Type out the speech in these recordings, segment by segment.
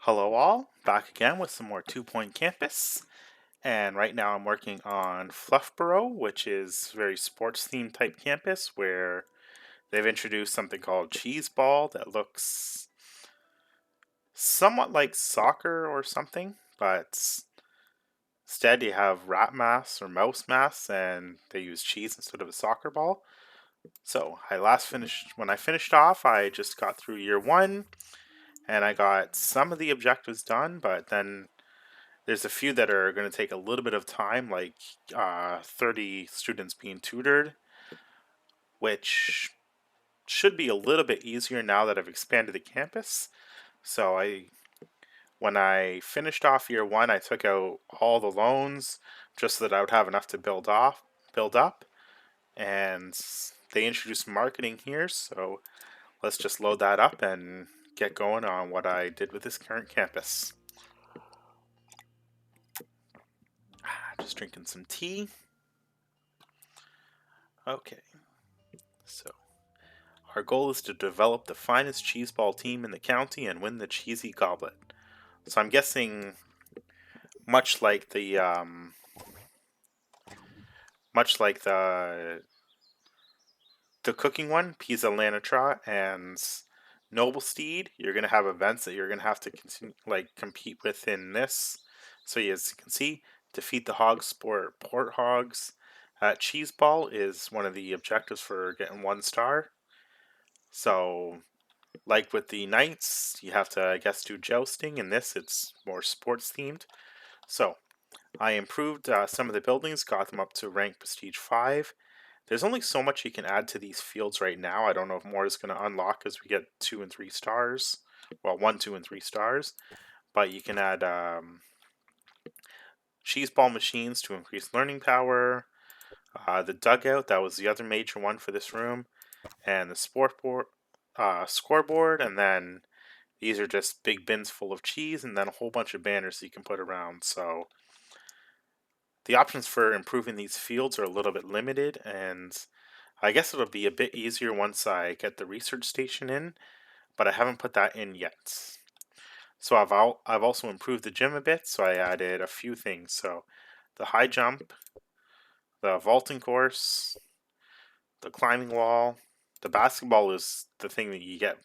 Hello all, back again with some more 2 Point Campus. And right now I'm working on Fluffborough, which is very sports themed type campus where they've introduced something called Cheese Ball that looks somewhat like soccer or something, but instead you have rat masks or mouse masks and they use cheese instead of a soccer ball. So when I finished off, I just got through year one and I got some of the objectives done, but then there's a few that are going to take a little bit of time, like 30 students being tutored, which should be a little bit easier now that I've expanded the campus. So when I finished off year one, I took out all the loans just so that I would have enough to build up, and they introduced marketing here. So let's just load that up and get going on what I did with this current campus. Just drinking some tea. Okay, so our goal is to develop the finest cheeseball team in the county and win the cheesy goblet. So I'm guessing, much like the cooking one, Pisa Lanitra and Noble Steed, you're gonna have events that you're gonna have to compete within this. So as you can see, defeat the Hogsport Porthogs at Cheeseball is one of the objectives for getting 1 star. So like with the knights, you have to, I guess, do jousting. In this, it's more sports themed. So I improved some of the buildings, got them up to rank prestige 5. There's only so much you can add to these fields right now. I don't know if more is going to unlock as we get 2 and 3 stars. Well, 1, 2, and 3 stars. But you can add cheese ball machines to increase learning power. The dugout, that was the other major one for this room. And the scoreboard, and then these are just big bins full of cheese and then a whole bunch of banners you can put around. So the options for improving these fields are a little bit limited, and I guess it'll be a bit easier once I get the research station in, but I haven't put that in yet. So I've also improved the gym a bit, so I added a few things. So the high jump, the vaulting course, the climbing wall, the basketball is the thing that you get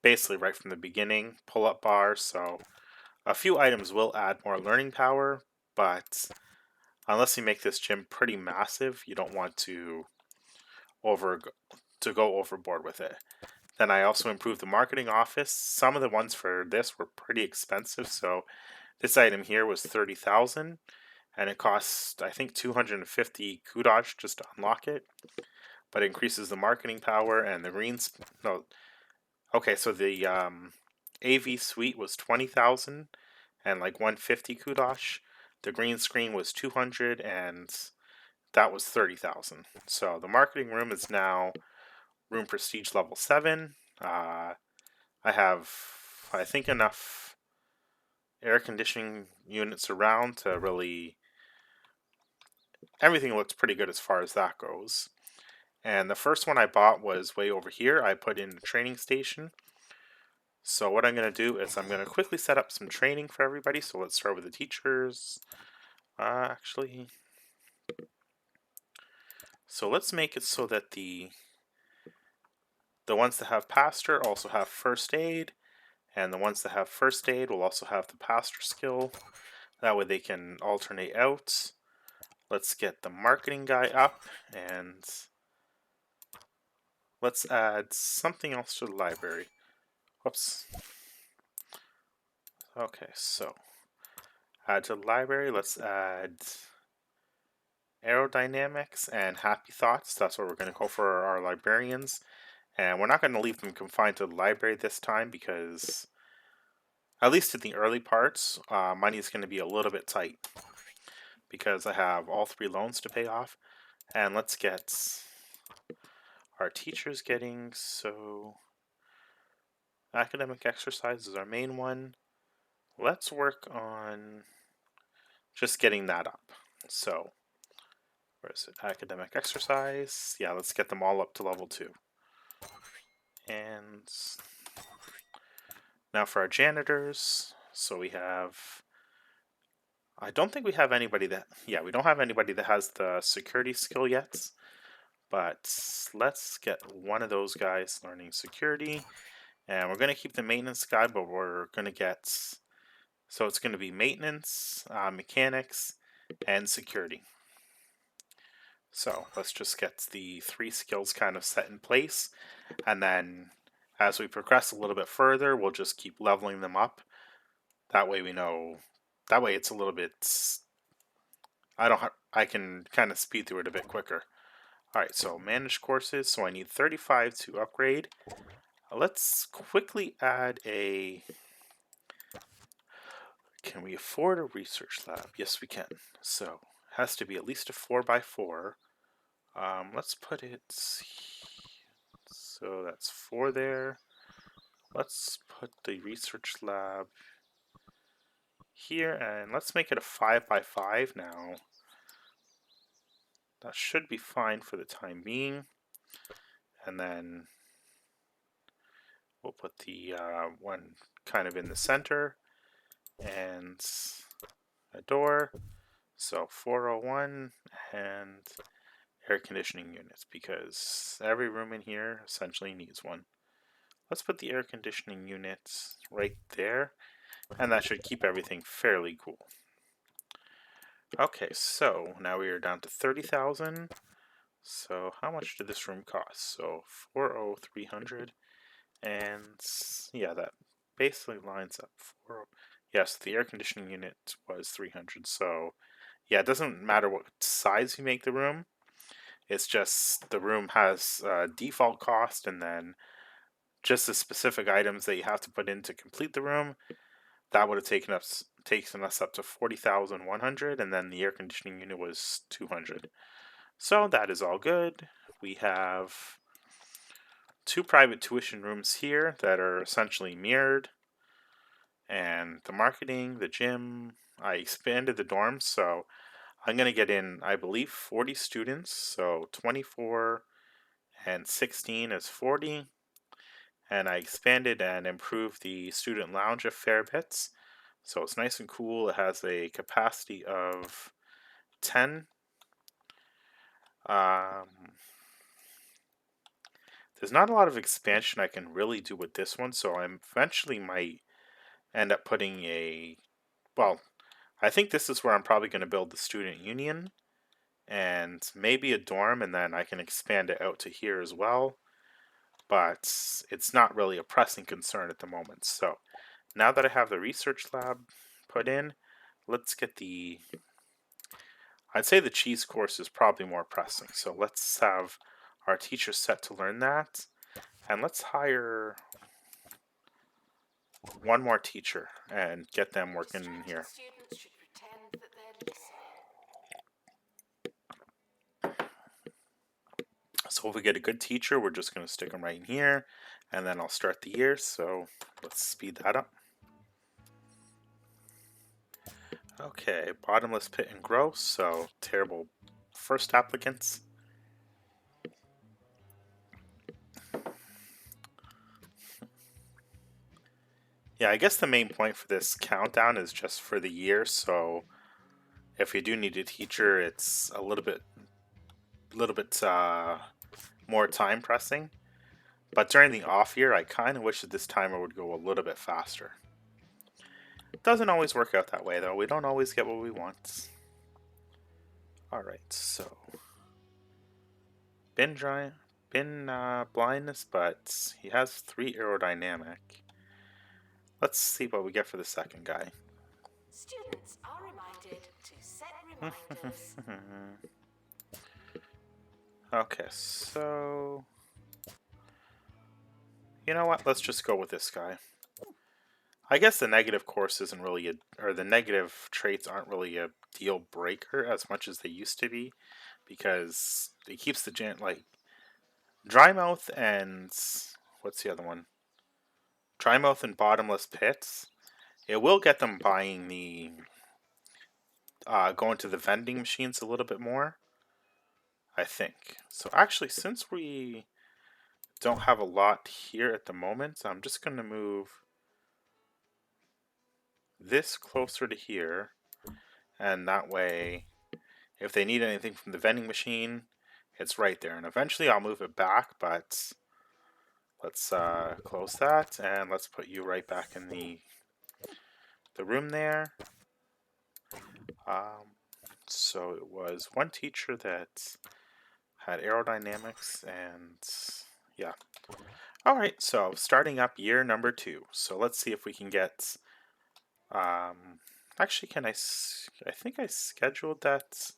basically right from the beginning, pull-up bar. So a few items will add more learning power, but unless you make this gym pretty massive, you don't want to go overboard with it. Then I also improved the marketing office. Some of the ones for this were pretty expensive, so this item here was 30,000, and it costs I think 250 kudosh just to unlock it. But it increases the marketing power and the greens. No, okay, so the AV suite was 20,000 and like 150 kudosh. The green screen was 200 and that was 30,000. So the marketing room is now room prestige level 7. I have, I think, enough air conditioning units around to really. Everything looks pretty good as far as that goes. And the first one I bought was way over here. I put in the training station. So what I'm going to do is I'm going to quickly set up some training for everybody. So let's start with the teachers. Actually, so let's make it so that the ones that have pastor also have first aid, and the ones that have first aid will also have the pastor skill. That way they can alternate out. Let's get the marketing guy up, and let's add something else to the library. Whoops. Okay, so add to the library, let's add aerodynamics and happy thoughts. That's what we're going to go for our librarians. And we're not going to leave them confined to the library this time because, at least in the early parts, money is going to be a little bit tight because I have all 3 loans to pay off. And let's get our teachers getting, so academic exercise is our main one. Let's work on just getting that up. So, where is it? Academic exercise. Yeah, let's get them all up to level 2. And Now for our janitors, so we have, I don't think we have anybody that, yeah, we don't have anybody that has the security skill yet, but let's get one of those guys learning security, and we're going to keep the maintenance guy, but we're going to get, so it's going to be maintenance, mechanics, and security. So let's just get the 3 skills kind of set in place, and then as we progress a little bit further, we'll just keep leveling them up. That way we know, that way it's a little bit, I can kind of speed through it a bit quicker. Alright, so manage courses, so I need 35 to upgrade. Let's quickly add a, can we afford a research lab? Yes we can. So, it has to be at least a 4x4. Let's put it, so that's 4 there. Let's put the research lab here, and let's make it a 5x5 now. That should be fine for the time being. And then we'll put the one kind of in the center and a door. So 401 and air conditioning units, because every room in here essentially needs one. Let's put the air conditioning units right there, and that should keep everything fairly cool. Okay, so now we are down to 30,000. So how much did this room cost? So 40300, and yeah, that basically lines up. Yes, the air conditioning unit was 300. So yeah, it doesn't matter what size you make the room. It's just the room has default cost, and then just the specific items that you have to put in to complete the room. That would have taken us up to 40,100, and then the air conditioning unit was 200. So that is all good. We have 2 private tuition rooms here that are essentially mirrored, and the marketing, the gym. I expanded the dorms, so I'm going to get in, I believe, 40 students. So 24 and 16 is 40. And I expanded and improved the student lounge a fair bit. So it's nice and cool. It has a capacity of 10. There's not a lot of expansion I can really do with this one, so I eventually might end up putting a, well, I think this is where I'm probably going to build the student union and maybe a dorm, and then I can expand it out to here as well. But it's not really a pressing concern at the moment. So now that I have the research lab put in, let's get the, I'd say the cheese course is probably more pressing. So let's have our teachers set to learn that. And let's hire one more teacher and get them working in here. So if we get a good teacher, we're just going to stick them right in here, and then I'll start the year. So let's speed that up. Okay, bottomless pit and gross, so terrible first applicants. Yeah, I guess the main point for this countdown is just for the year, so if you do need a teacher, it's a little bit more time pressing. But during the off year, I kind of wish that this timer would go a little bit faster. It doesn't always work out that way, though. We don't always get what we want. Alright, so bin blindness, but he has 3 aerodynamic. Let's see what we get for the second guy. Students are reminded to set reminders. Okay, so you know what? Let's just go with this guy. I guess the negative course isn't really or the negative traits aren't really a deal breaker as much as they used to be, because it keeps the like dry mouth and what's the other one? Dry mouth and bottomless pits. It will get them buying the going to the vending machines a little bit more, I think. So actually, since we don't have a lot here at the moment, I'm just going to move this closer to here, and that way, if they need anything from the vending machine, it's right there. And eventually I'll move it back, but let's close that, and let's put you right back in the room there. So it was one teacher that had aerodynamics, and yeah. Alright, so starting up year number 2. So let's see if we can get, actually I think I scheduled that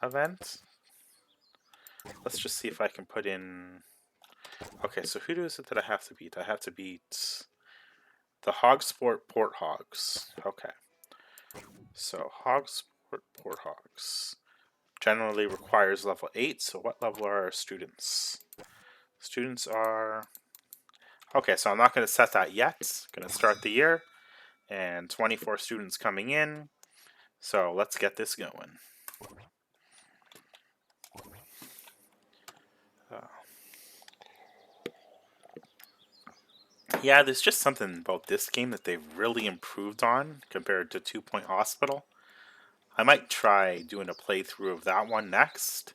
event. Let's just see if I can put in, okay, so who is it that I have to beat? I have to beat the Hogsport Porthogs. Okay. So Hogsport Porthogs generally requires level 8, so what level are our students? Students are, okay, so I'm not going to set that yet. Going to start the year, and 24 students coming in, so let's get this going. Yeah, there's just something about this game that they've really improved on compared to 2 Point Hospital. I might try doing a playthrough of that one next,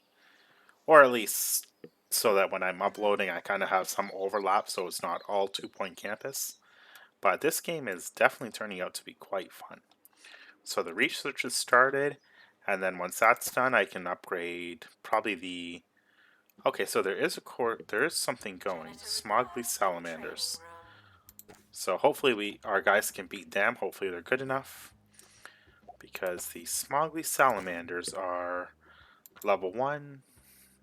or at least so that when I'm uploading I kind of have some overlap so it's not all 2 Point Campus. But this game is definitely turning out to be quite fun. So the research has started, and then once that's done I can upgrade probably the, okay, so there is something going. Smogley Salamanders. So hopefully our guys can beat them. Hopefully they're good enough, because the Smogley Salamanders are level 1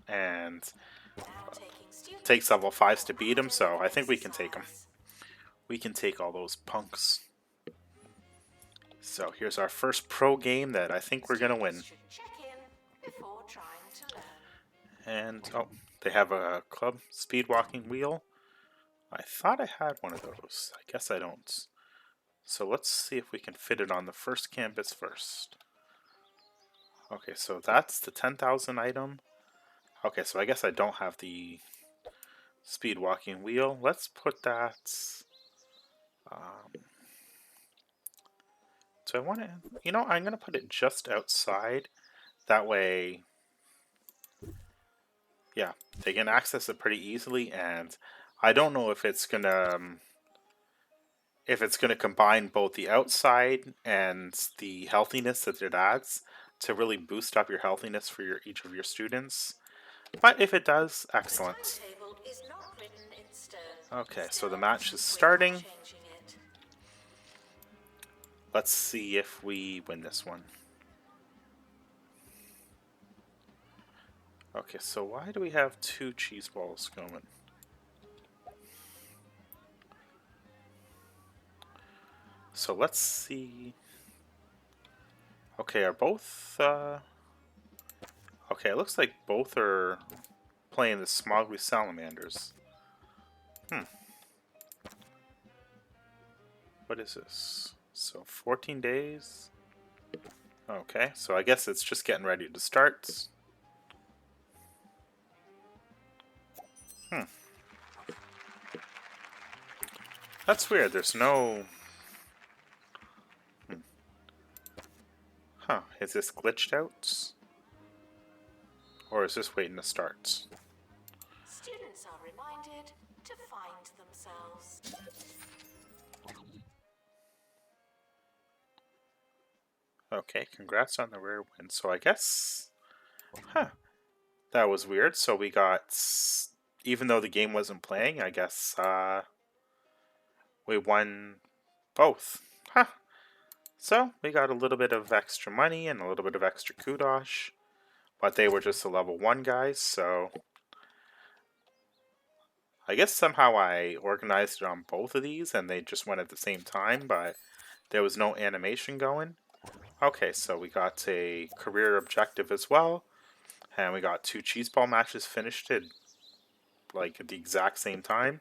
and takes level 5s to beat them, so I think we can take them. We can take all those punks. So here's our first pro game that I think we're going to win. And, oh, they have a club speed walking wheel. I thought I had one of those. I guess I don't. So let's see if we can fit it on the first campus first. Okay, so that's the 10,000 item. Okay, so I guess I don't have the speed walking wheel. Let's put that, so I want to, I'm going to put it just outside. That way, yeah, they can access it pretty easily, and I don't know if it's going to, combine both the outside and the healthiness that it adds to really boost up your healthiness for each of your students. But if it does, excellent. Okay, so the match is starting. Let's see if we win this one. Okay, so why do we have 2 cheese balls going? So let's see. Okay, are both, okay, it looks like both are playing the Smogley Salamanders. What is this? So 14 days? Okay, so I guess it's just getting ready to start. That's weird, there's no... Huh, is this glitched out? Or is this waiting to start? Students are reminded to find themselves. Okay, congrats on the rare win. So I guess... Huh, that was weird. So we got... Even though the game wasn't playing, I guess we won both. Huh. So we got a little bit of extra money and a little bit of extra kudosh. But they were just the level 1 guys, so... I guess somehow I organized it on both of these and they just went at the same time, but there was no animation going. Okay, so we got a career objective as well, and we got 2 cheese ball matches finished at like at the exact same time.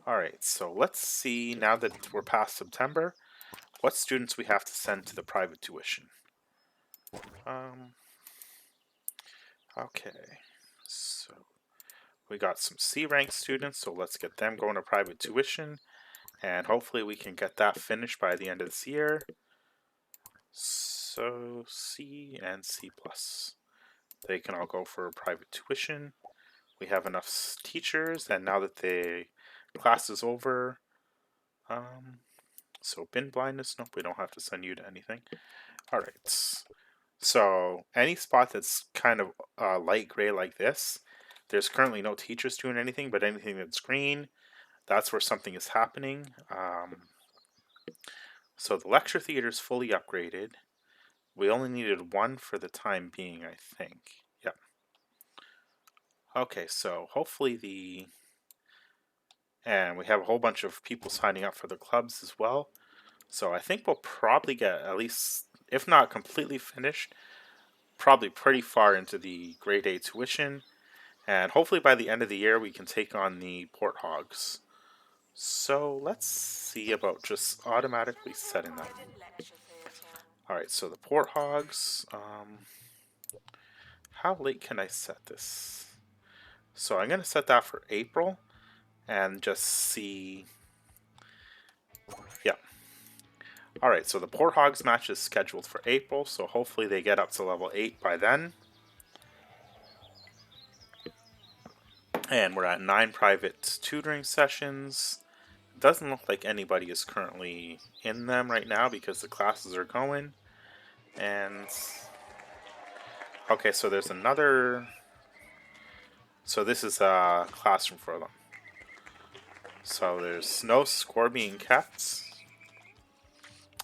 Alright, so let's see, now that we're past September, what students we have to send to the private tuition. Okay, so we got some C rank students, so let's get them going to private tuition. And hopefully we can get that finished by the end of this year. So C and C+. They can all go for private tuition. We have enough teachers, and now that the class is over, so bin blindness, nope, we don't have to send you to anything. All right. So any spot that's kind of light gray like this, there's currently no teachers doing anything, but anything that's green, that's where something is happening. So the lecture theater is fully upgraded. We only needed one for the time being, I think. Yep. Okay, so hopefully and we have a whole bunch of people signing up for the clubs as well. So I think we'll probably get at least, if not completely finished, probably pretty far into the grade A tuition. And hopefully by the end of the year we can take on the Porthogs. So let's see about just automatically setting that. Alright, so the Porthogs, how late can I set this? So I'm going to set that for April and just see. Yeah. Alright, so the Porthogs match is scheduled for April, so hopefully they get up to level 8 by then. And we're at 9 private tutoring sessions. It doesn't look like anybody is currently in them right now because the classes are going. And okay, so there's another. So this is a classroom for them. So there's no score being kept.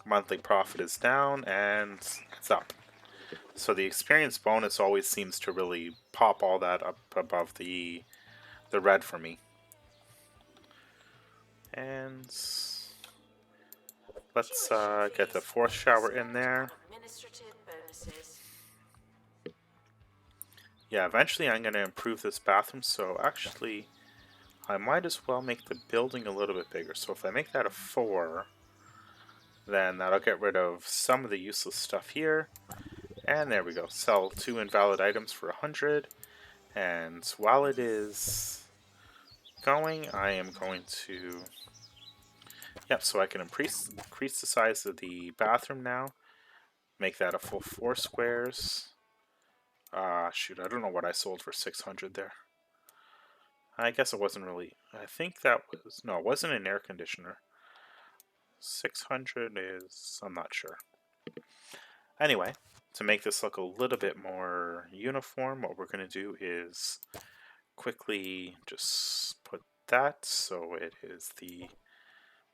Monthly profit is down and it's up. So the experience bonus always seems to really pop all that up above the red for me. And let's get the fourth shower in there. Yeah, eventually I'm going to improve this bathroom, so actually I might as well make the building a little bit bigger. So if I make that a 4, then that'll get rid of some of the useless stuff here. And there we go. Sell 2 invalid items for 100. And while it is going, I am going to... Yep, so I can increase the size of the bathroom now. Make that a full 4 squares. Shoot, I don't know what I sold for 600 there. I guess it wasn't really... I think that was... No, it wasn't an air conditioner. 600 is... I'm not sure. Anyway, to make this look a little bit more uniform, what we're going to do is quickly just put that so it is the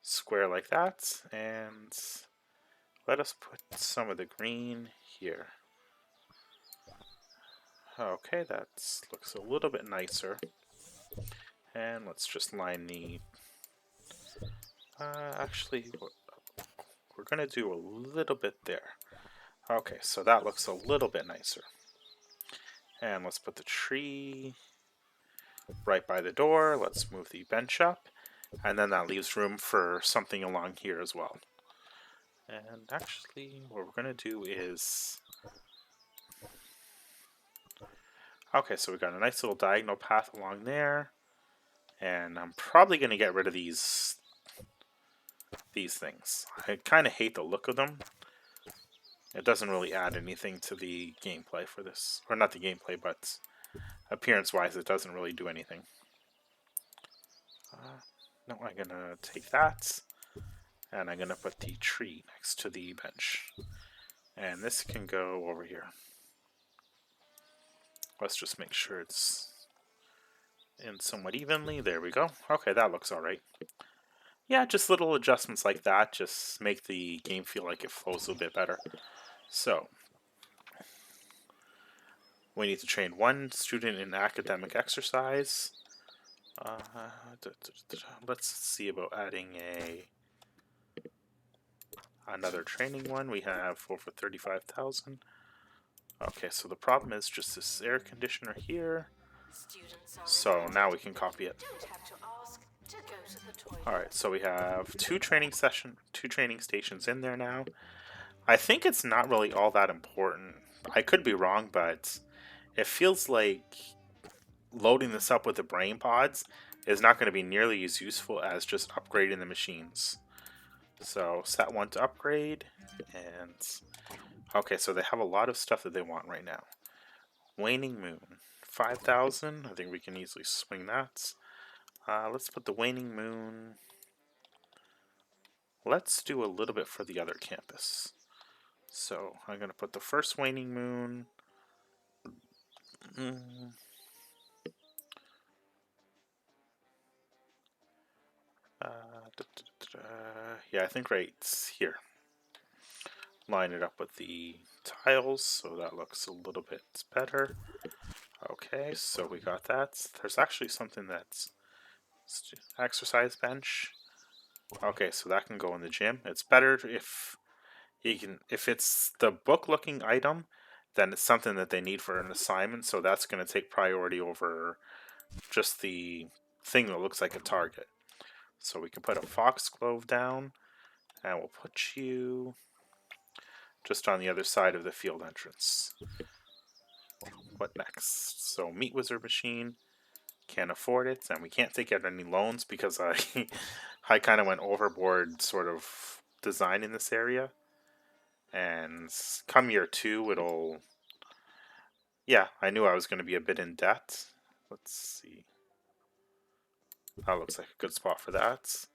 square like that, and let us put some of the green here. Okay, that looks a little bit nicer. And let's just line the... actually, we're going to do a little bit there. Okay, so that looks a little bit nicer. And let's put the tree right by the door. Let's move the bench up. And then that leaves room for something along here as well. And actually, what we're going to do is... Okay, so we've got a nice little diagonal path along there. And I'm probably going to get rid of these things. I kind of hate the look of them. It doesn't really add anything to the gameplay for this. Or not the gameplay, but appearance-wise, it doesn't really do anything. No, I'm going to take that. And I'm going to put the tree next to the bench. And this can go over here. Let's just make sure it's in somewhat evenly. There we go. Okay, that looks alright. Yeah, just little adjustments like that just make the game feel like it flows a bit better. So, we need to train 1 student in academic exercise. Let's see about adding another training one. We have 4 for 35,000. Okay, so the problem is just this air conditioner here. So now we can copy it. Alright, so we have 2 training stations in there now. I think it's not really all that important. I could be wrong, but it feels like loading this up with the brain pods is not going to be nearly as useful as just upgrading the machines. So set 1 to upgrade, and okay, so they have a lot of stuff that they want right now. Waning Moon, 5,000. I think we can easily swing that. Let's put the Waning Moon. Let's do a little bit for the other campus. So I'm going to put the first Waning Moon. Yeah, I think right here. Line it up with the tiles, so that looks a little bit better. Okay, so we got that. There's actually something that's exercise bench. Okay, so that can go in the gym. It's better if if it's the book looking item, then it's something that they need for an assignment, so that's going to take priority over just the thing that looks like a target. So we can put a foxglove down, and we'll put you just on the other side of the field entrance. What next? So meat wizard machine, can't afford it, and we can't take out any loans because I kind of went overboard sort of design in this area. And come year 2, it'll... Yeah, I knew I was going to be a bit in debt. Let's see. That looks like a good spot for that.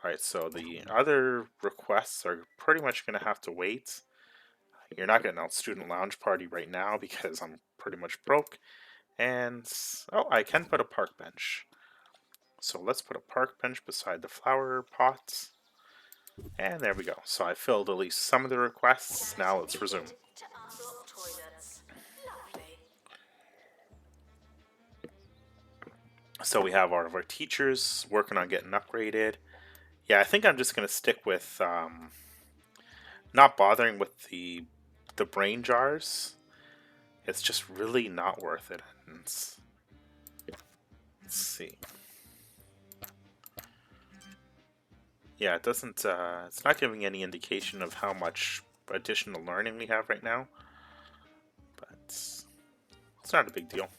Alright, so the other requests are pretty much going to have to wait. You're not getting out student lounge party right now because I'm pretty much broke. And, oh, I can put a park bench. So let's put a park bench beside the flower pots. And there we go. So I filled at least some of the requests. Now let's resume. To unblock toilets. Lovely. So we have all of our teachers working on getting upgraded. Yeah, I think I'm just going to stick with not bothering with the brain jars. It's just really not worth it. And let's see. Yeah, it doesn't. It's not giving any indication of how much additional learning we have right now, but it's not a big deal.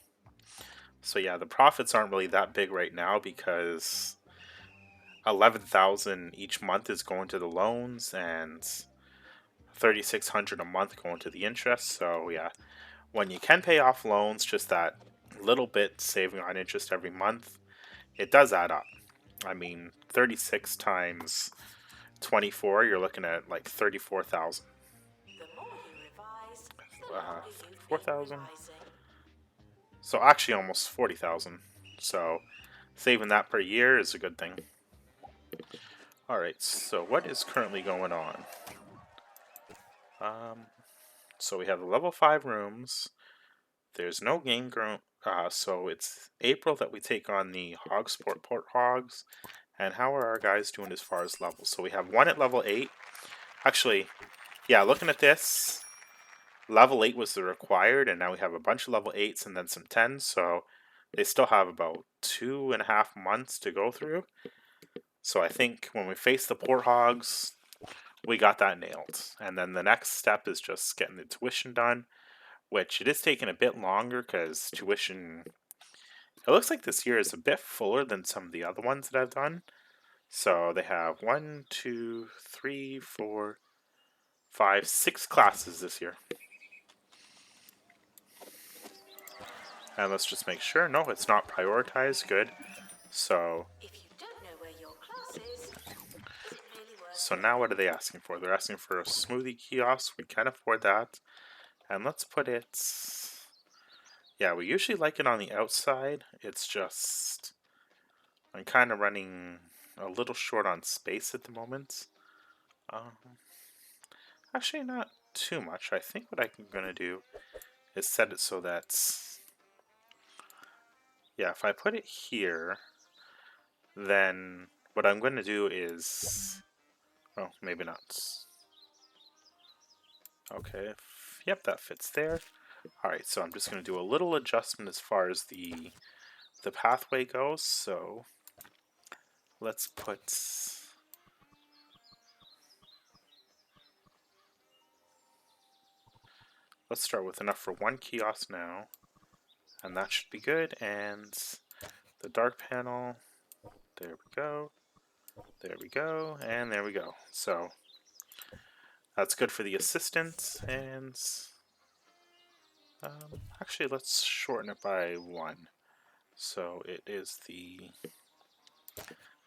So yeah, the profits aren't really that big right now because 11,000 each month is going to the loans and 3,600 a month going to the interest. So yeah, when you can pay off loans, just that little bit saving on interest every month, it does add up. I mean, 36 times 24, you're looking at like 34,000. The more you revise, the longer you've been 34,000. revising. So actually almost 40,000. So saving that per year is a good thing. Alright, so what is currently going on? So we have the level 5 rooms. There's no game ground. So it's April that we take on the Hogsport Porthogs. And how are our guys doing as far as levels? So we have one at level 8. Actually, yeah, looking at this, level 8 was the required, and now we have a bunch of level 8s and then some 10s, so they still have about 2.5 months to go through. So I think when we face the Porthogs, we got that nailed. And then the next step is just getting the tuition done, which it is taking a bit longer because tuition... It looks like this year is a bit fuller than some of the other ones that I've done. So they have 1, 2, 3, 4, 5, 6 classes this year. And let's just make sure. No, it's not prioritized. Good. So If you don't know where your class is, it's really worth so now what are they asking for? They're asking for a smoothie kiosk. We can afford that. And let's put it... Yeah, we usually like it on the outside. It's just... I'm kind of running a little short on space at the moment. Actually, not too much. I think what I'm going to do is set it so that... Yeah, if I put it here, then what I'm going to do is... Oh, maybe not. Okay, yep, that fits there. Alright, so I'm just going to do a little adjustment as far as the pathway goes. So let's put... Let's start with enough for one kiosk now. And that should be good. And the dark panel. There we go. There we go. And there we go. So that's good for the assistant. And actually, let's shorten it by 1. So it is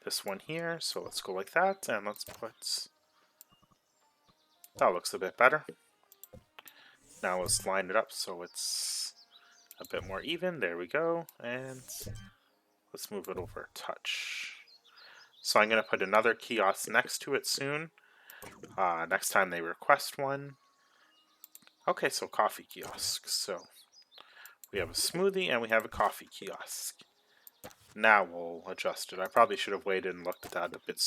this one here. So let's go like that. And let's put... That looks a bit better. Now let's line it up so it's a bit more even. There we go. And let's move it over a touch. So I'm going to put another kiosk next to it soon. Next time they request one. Okay, so coffee kiosk. So we have a smoothie and we have a coffee kiosk. Now we'll adjust it. I probably should have waited and looked at that a bit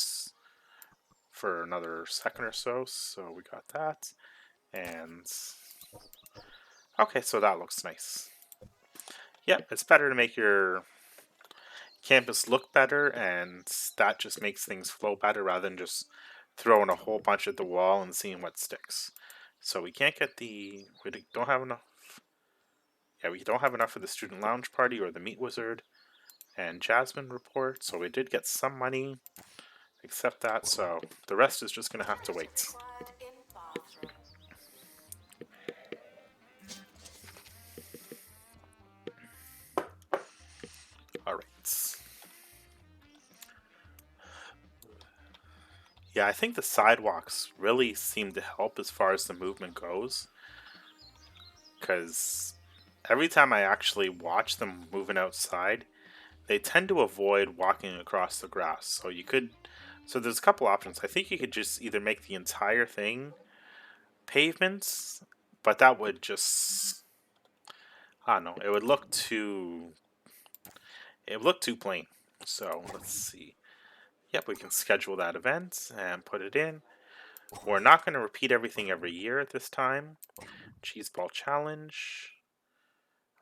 for another second or so. So we got that. And okay, so that looks nice. Yep, it's better to make your campus look better, and that just makes things flow better rather than just throwing a whole bunch at the wall and seeing what sticks. So we can't get we don't have enough. Yeah, we don't have enough for the student lounge party or the meat wizard and Jasmine report. So we did get some money, except that. So the rest is just gonna have to wait. All right. Yeah, I think the sidewalks really seem to help as far as the movement goes. Because every time I actually watch them moving outside, they tend to avoid walking across the grass. So there's a couple options. I think you could just either make the entire thing pavements, but that would just, I don't know, it would look too plain. So let's see. Yep, we can schedule that event and put it in. We're not going to repeat everything every year at this time. Cheese ball challenge.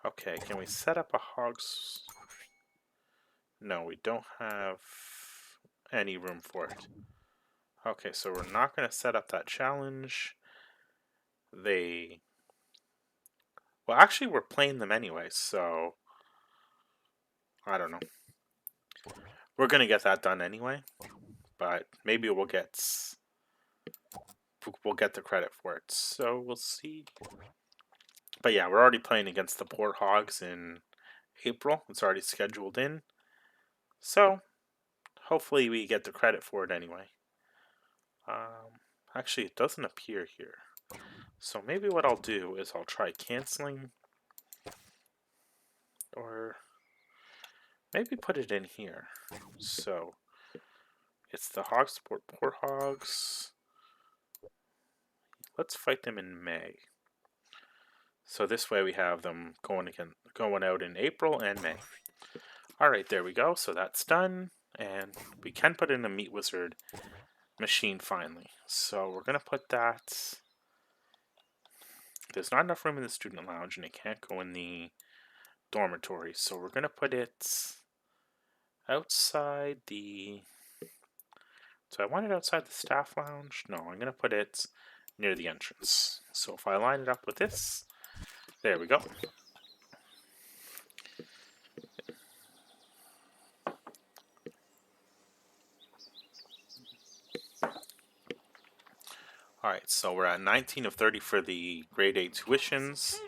Okay, can we set up a hogs? No, we don't have any room for it. Okay, so we're not going to set up that challenge. Well, actually, we're playing them anyway, so I don't know. We're going to get that done anyway, but maybe we'll get the credit for it. So we'll see. But yeah, we're already playing against the Porthogs in April. It's already scheduled in. So hopefully we get the credit for it anyway. Actually, it doesn't appear here. So maybe what I'll do is I'll try canceling, or maybe put it in here. So it's the Hogsport Porthogs. Let's fight them in May. So this way we have them going out in April and May. Alright, there we go. So that's done. And we can put in a meat wizard machine finally. So we're going to put that... There's not enough room in the student lounge and it can't go in the dormitory. So we're going to put it outside the... So I want it outside the staff lounge. No, I'm going to put it near the entrance. So if I line it up with this, there we go. Alright, so we're at 19 of 30 for the grade 8 tuitions.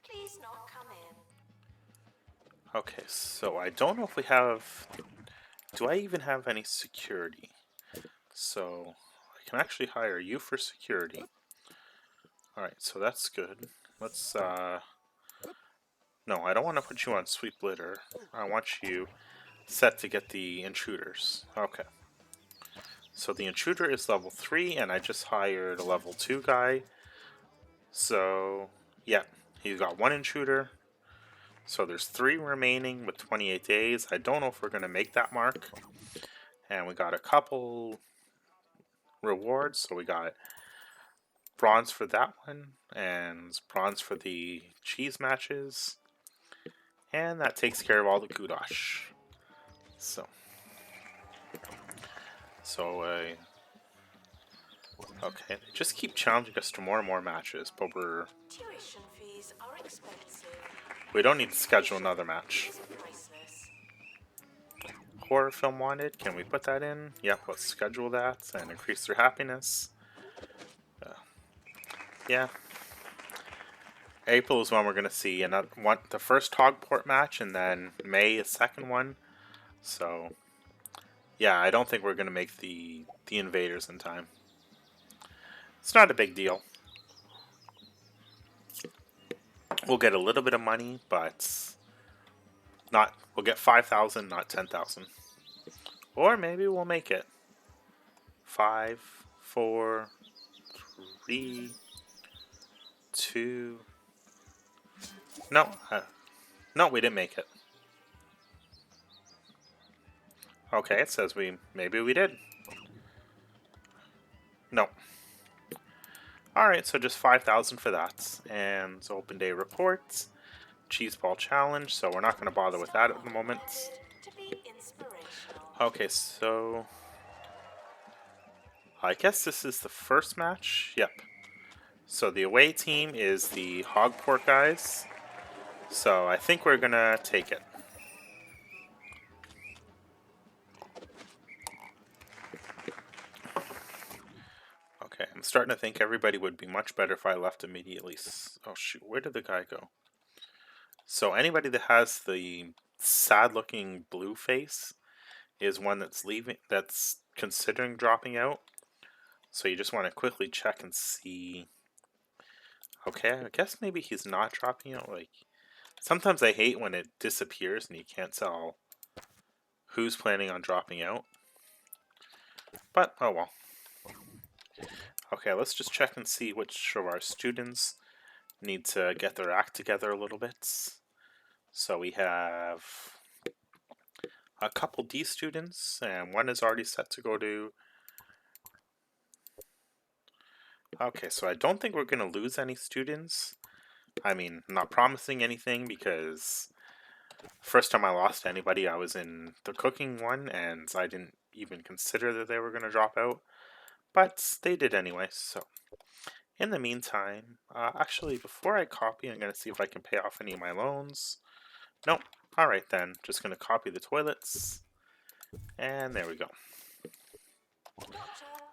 Please not come in. Okay, so I don't know if we have... Do I even have any security? So I can actually hire you for security. Alright, so that's good. Let's, No, I don't want to put you on sweep litter. I want you set to get the intruders. Okay. So the intruder is level 3, and I just hired a level 2 guy. So, yeah, he's got 1 intruder. So there's 3 remaining with 28 days. I don't know if we're going to make that mark. And we got a couple rewards. So we got bronze for that one, and bronze for the cheese matches. And that takes care of all the kudosh. Okay, they just keep challenging us to more and more matches, but Tuition fees are expensive. we don't need to schedule another match. Priceless. horror film wanted. Can we put that in? Yep, let's schedule that and increase their happiness. Yeah. April is when we're going to see the first Hogport match, and then May is second one. So, yeah, I don't think we're going to make the invaders in time. It's not a big deal. We'll get a little bit of money, but we'll get 5,000, not 10,000. Or maybe we'll make it. 5, 4, 3, 2. No, no, we didn't make it. Okay, it says maybe we did. No. Alright, so just 5,000 for that. And open day reports. Cheese ball challenge, so we're not going to bother with that at the moment. Okay, so I guess this is the first match. Yep. So the away team is the Hogport guys. So I think we're going to take it. Okay, I'm starting to think everybody would be much better if I left immediately. Oh shoot, where did the guy go? So anybody that has the sad-looking blue face is one that's considering dropping out. So you just want to quickly check and see. Okay, I guess maybe he's not dropping out. Like, sometimes I hate when it disappears and you can't tell who's planning on dropping out. But, oh well. Okay, let's just check and see which of our students need to get their act together a little bit. So we have a couple D students, and one is already set to go to... Okay, so I don't think we're going to lose any students. I mean, not promising anything, because first time I lost anybody, I was in the cooking one, and I didn't even consider that they were going to drop out. But they did anyway, so... In the meantime, actually, before I copy, I'm going to see if I can pay off any of my loans. Nope. Alright then, just going to copy the toilets. And there we go.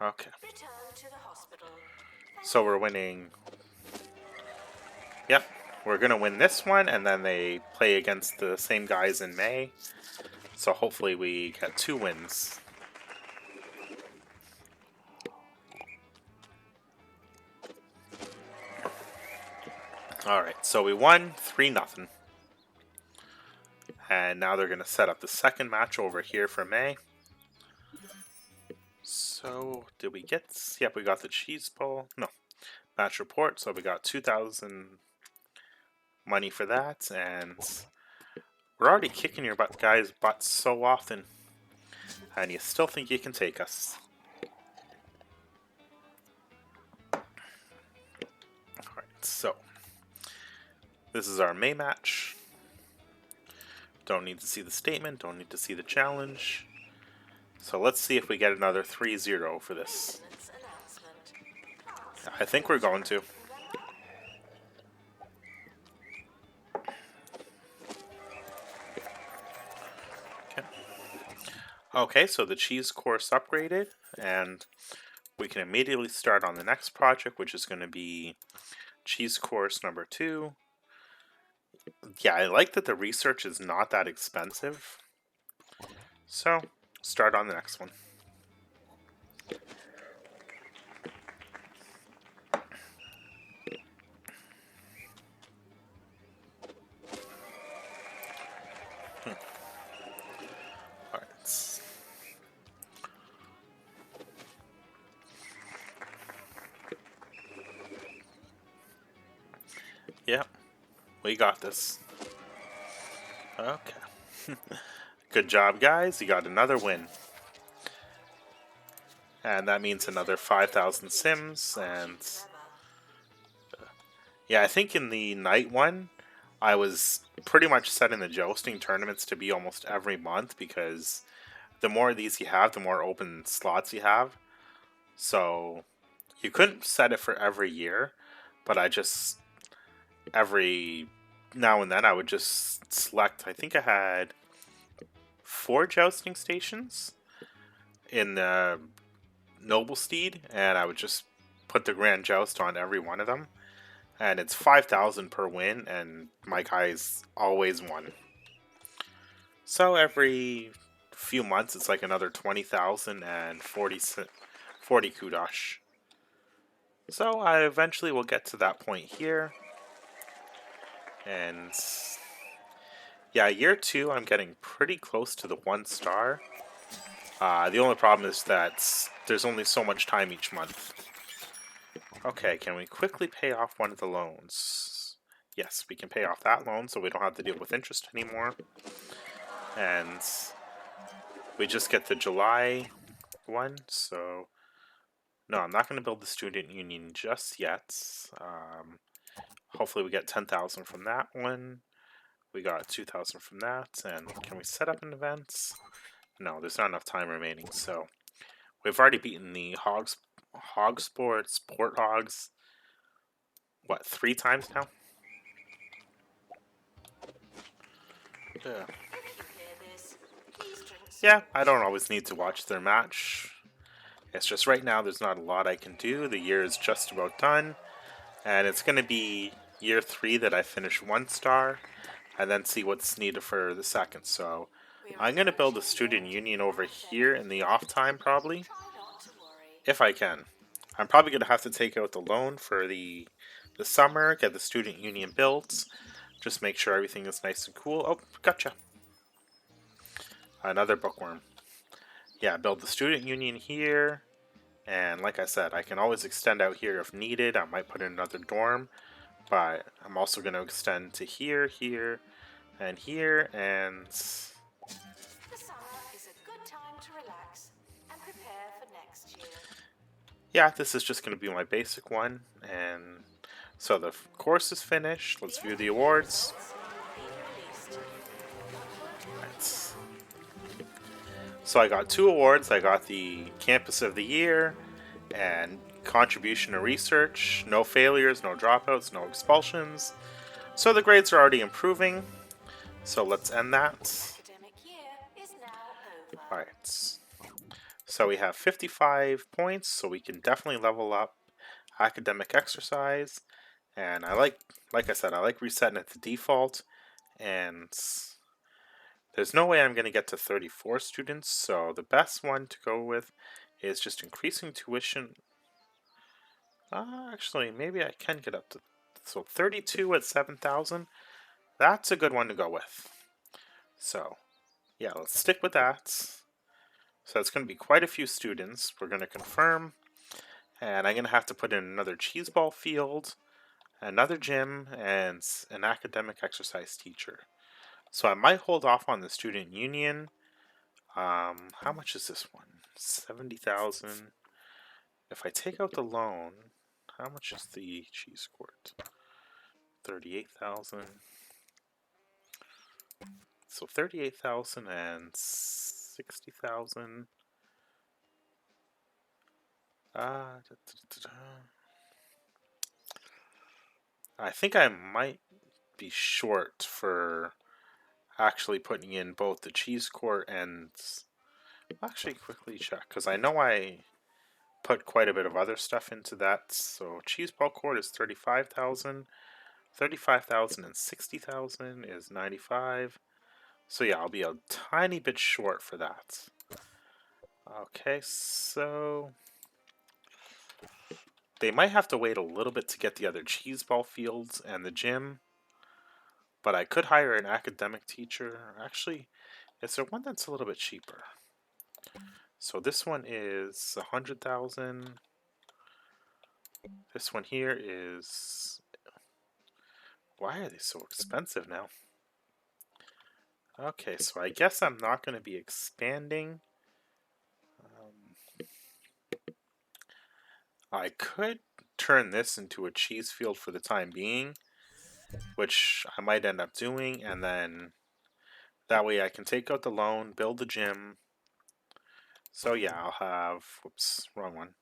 Okay. So we're winning. Yep, we're going to win this one, and then they play against the same guys in May. So hopefully we get 2 wins. Alright, so we won 3-0. And now they're going to set up the second match over here for May. So, did we get... Yep, we got the cheese ball. No, match report. So we got 2,000 money for that. And we're already kicking your guys' butts so often. And you still think you can take us. Alright, so... This is our May match. Don't need to see the statement, don't need to see the challenge. So let's see if we get another 3-0 for this. I think we're going to. Okay, so the cheese course upgraded, and we can immediately start on the next project, which is going to be cheese course number 2. Yeah, I like that the research is not that expensive. So, start on the next one. Alright. Yeah, we got this. Okay. Good job, guys. You got another win. And that means another 5,000 sims. And yeah, I think in the night one, I was pretty much setting the jousting tournaments to be almost every month, because the more of these you have, the more open slots you have. So you couldn't set it for every year, but I just... every now and then I would just select... I think I had 4 jousting stations in the Noble Steed, and I would just put the Grand Joust on every one of them. And it's 5,000 per win, and my guys always won. So every few months, it's like another 20,000 and 40 kudosh. So I eventually will get to that point here. And yeah, year 2, I'm getting pretty close to the 1 star. The only problem is that there's only so much time each month. Okay, can we quickly pay off one of the loans? Yes, we can pay off that loan so we don't have to deal with interest anymore. And we just get the July one, so no, I'm not going to build the student union just yet. Hopefully we get 10,000 from that one. We got 2,000 from that, and can we set up an event? No, there's not enough time remaining, so we've already beaten the Hogsport Porthogs, what, 3 times now? Yeah. Yeah, I don't always need to watch their match. It's just right now there's not a lot I can do. The year is just about done. And it's going to be year 3 that I finish 1 star. And then see what's needed for the second. So I'm going to build a student union over here in the off time probably. If I can. I'm probably going to have to take out the loan for the summer. Get the student union built. Just make sure everything is nice and cool. Oh, gotcha. Another bookworm. Yeah, build the student union here. And like I said, I can always extend out here if needed. I might put in another dorm. But I'm also going to extend to here, here, and here. And The summer is a good time to relax and prepare for next year. yeah, this is just going to be my basic one. And so the course is finished. Let's view the awards. Right. So I got 2 awards. I got the Campus of the Year and Contribution to Research. No failures, no dropouts, no expulsions. So the grades are already improving. So let's end that. Academic year is now over. Alright. So we have 55 points, so we can definitely level up academic exercise. And I like I said, I like resetting it to default. And there's no way I'm going to get to 34 students, so the best one to go with is just increasing tuition. Actually, maybe I can get up to... So 32 at 7,000, that's a good one to go with. So, yeah, let's stick with that. So it's going to be quite a few students. We're going to confirm. And I'm going to have to put in another cheese ball field, another gym, and an academic exercise teacher. So I might hold off on the student union. How much is this one? 70,000. If I take out the loan, how much is the cheese court? 38,000. So 38,000 and 60,000. I think I might be short for actually putting in both the cheese court and... I'll actually quickly check, because I know I put quite a bit of other stuff into that. So cheese ball court is 35,000. 35,000 and 60,000 is 95. So yeah, I'll be a tiny bit short for that. Okay, so they might have to wait a little bit to get the other cheese ball fields and the gym. But I could hire an academic teacher. Actually, is there one that's a little bit cheaper? So this one is 100,000. This one here is... Why are they so expensive now? Okay, so I guess I'm not going to be expanding. I could turn this into a cheese field for the time being, which I might end up doing, and then that way I can take out the loan, build the gym. So yeah, I'll have... Whoops, wrong one.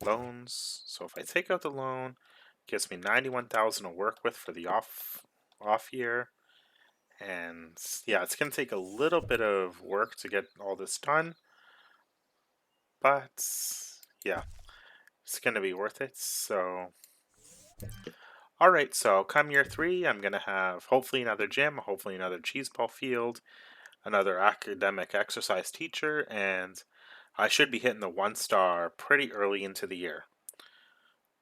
Loans. So if I take out the loan, it gives me 91,000 to work with for the off year. And yeah, it's going to take a little bit of work to get all this done, but yeah, it's going to be worth it. So, all right, so come year 3, I'm going to have hopefully another gym, hopefully another cheese ball field, another academic exercise teacher, and I should be hitting the 1-star pretty early into the year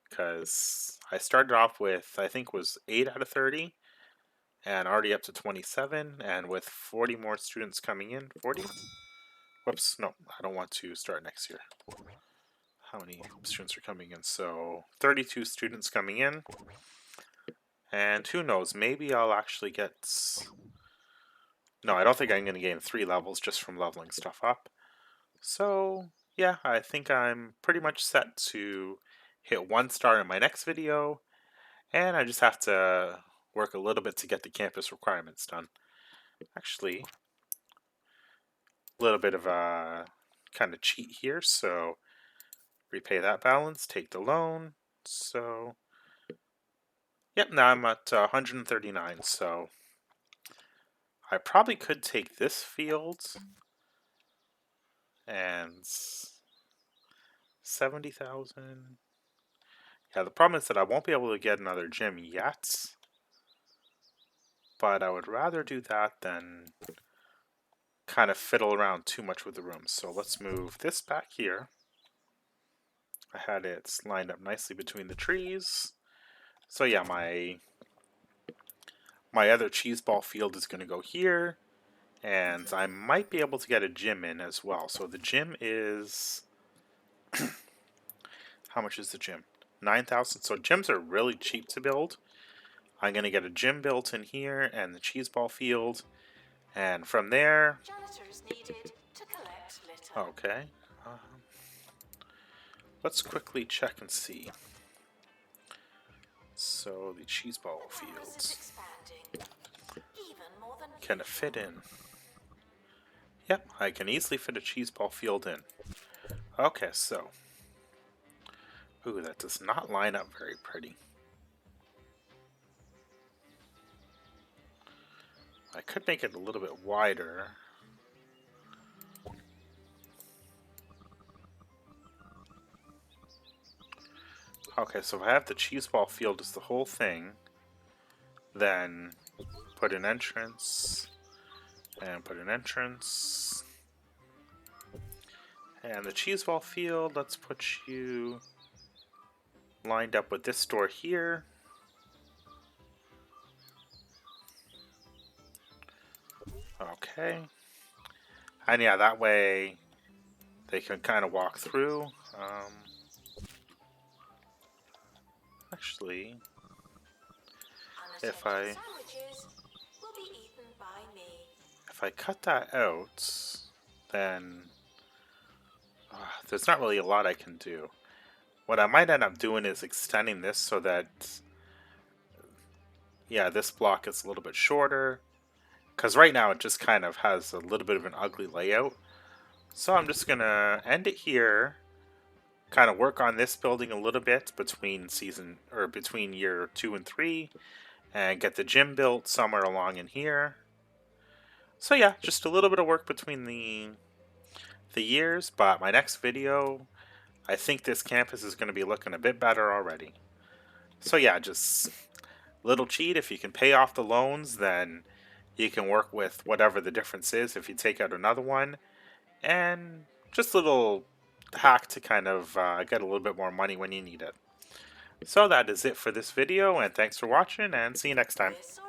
because I started off with, I think, was 8 out of 30 and already up to 27, and with 40 more students coming in, 40? Whoops, no, I don't want to start next year. How many students are coming in? So 32 students coming in, and who knows, maybe I'll actually get... No, I don't think I'm going to gain 3 levels just from leveling stuff up. So yeah, I think I'm pretty much set to hit 1-star in my next video, and I just have to work a little bit to get the campus requirements done. Actually, a little bit of a kind of cheat here, so repay that balance, take the loan. So yep, now I'm at 139, so I probably could take this field and 70,000. Yeah, the problem is that I won't be able to get another gym yet, but I would rather do that than kind of fiddle around too much with the rooms. So let's move this back here. I had it lined up nicely between the trees. So yeah, my other cheese ball field is going to go here, and I might be able to get a gym in as well. So the gym is... How much is the gym? 9,000. So gyms are really cheap to build. I'm going to get a gym built in here and the cheese ball field. And from there... Janitors needed to collect litter. Okay. Let's quickly check and see. So the cheese ball The campus is fields. expanding, even more than Can it fit in? Yep, I can easily fit a cheese ball field in. Okay, so... Ooh, that does not line up very pretty. I could make it a little bit wider. Okay, so if I have the cheese ball field as the whole thing, then put an entrance, and put an entrance. And the cheese ball field, let's put you lined up with this door here. Okay. And yeah, that way they can kind of walk through. Actually, if I sandwiches will be eaten by me. cut that out, then there's not really a lot I can do. What I might end up doing is extending this so that, yeah, this block is a little bit shorter. Because right now it just kind of has a little bit of an ugly layout. So I'm just going to end it here. Kind of work on this building a little bit between between year 2 and 3. And get the gym built somewhere along in here. So yeah, just a little bit of work between the years. But my next video, I think this campus is going to be looking a bit better already. So yeah, just little cheat. If you can pay off the loans, then you can work with whatever the difference is if you take out another one. And just a little hack to kind of get a little bit more money when you need it. So that is it for this video, and thanks for watching, and see you next time. This